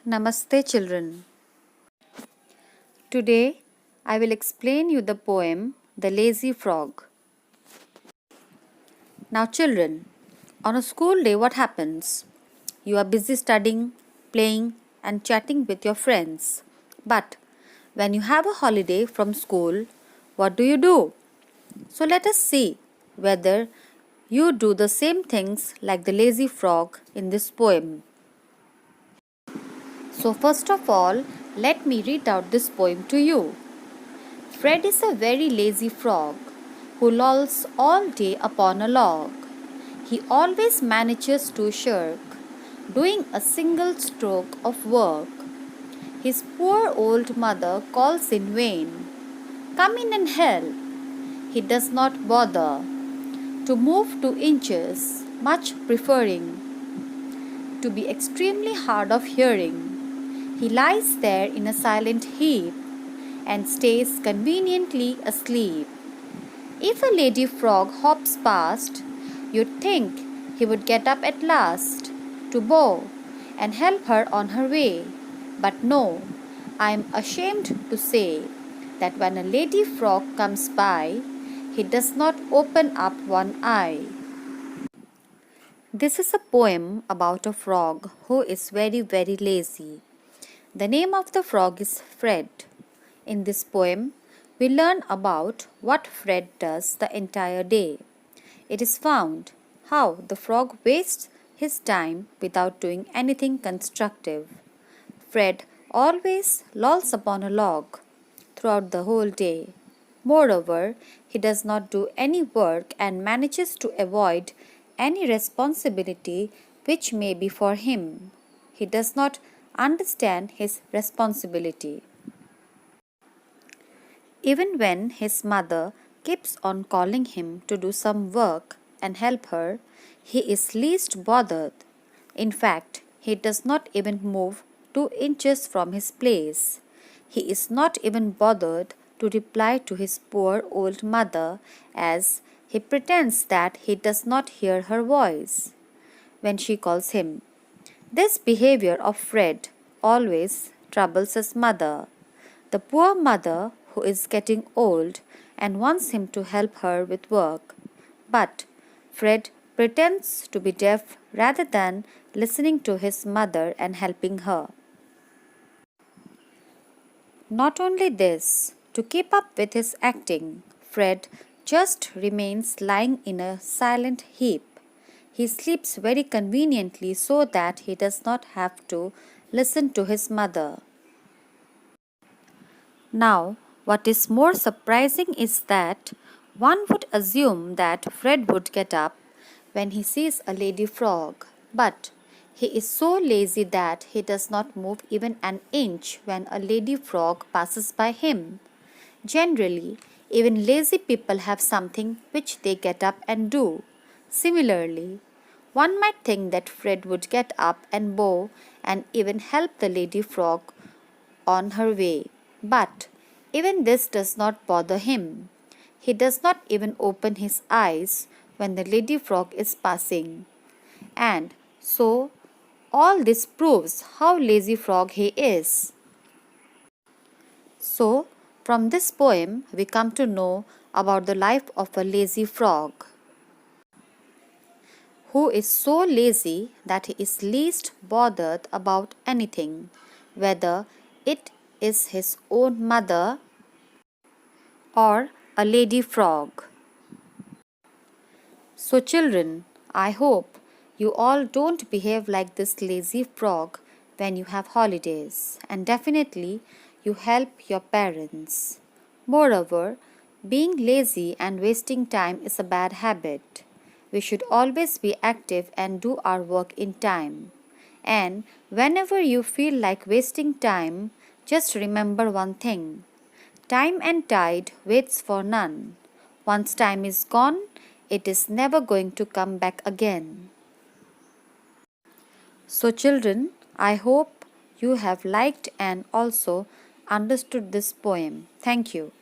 Namaste children. Today I will explain you the poem The Lazy Frog. Now children, on a school day what happens? You are busy studying, playing and chatting with your friends. But when you have a holiday from school, what do? So let us see whether you do the same things like the lazy frog in this poem. So first of all, let me read out this poem to you. Fred is a very lazy frog who lolls all day upon a log. He always manages to shirk doing a single stroke of work. His poor old mother calls in vain. Come in and help. He does not bother to move 2 inches, much preferring to be extremely hard of hearing. He lies there in a silent heap and stays conveniently asleep. If a lady frog hops past, you'd think he would get up at last to bow and help her on her way. But no, I am ashamed to say that when a lady frog comes by, he does not open up one eye. This is a poem about a frog who is very lazy. The name of the frog is Fred. In this poem, we learn about what Fred does the entire day. It is found how the frog wastes his time without doing anything constructive. Fred always lolls upon a log throughout the whole day. Moreover, he does not do any work and manages to avoid any responsibility which may be for him. He does not understand his responsibility. Even when his mother keeps on calling him to do some work and help her, he is least bothered. In fact, he does not even move 2 inches from his place. He is not even bothered to reply to his poor old mother, as he pretends that he does not hear her voice when she calls him. This behavior of Fred always troubles his mother. The poor mother who is getting old and wants him to help her with work. But Fred pretends to be deaf rather than listening to his mother and helping her. Not only this, to keep up with his acting, Fred just remains lying in a silent heap. He sleeps very conveniently so that he does not have to listen to his mother. Now, what is more surprising is that one would assume that Fred would get up when he sees a lady frog, but he is so lazy that he does not move even an inch when a lady frog passes by him. Generally, even lazy people have something which they get up and do. Similarly, one might think that Fred would get up and bow and even help the lady frog on her way. But even this does not bother him. He does not even open his eyes when the lady frog is passing. And so, all this proves how lazy frog he is. So, from this poem, we come to know about the life of a lazy frog, who is so lazy that he is least bothered about anything, whether it is his own mother or a lady frog. So children, I hope you all don't behave like this lazy frog when you have holidays, and definitely you help your parents. Moreover, being lazy and wasting time is a bad habit. We should always be active and do our work in time. And whenever you feel like wasting time, just remember one thing. Time and tide waits for none. Once time is gone, it is never going to come back again. So children, I hope you have liked and also understood this poem. Thank you.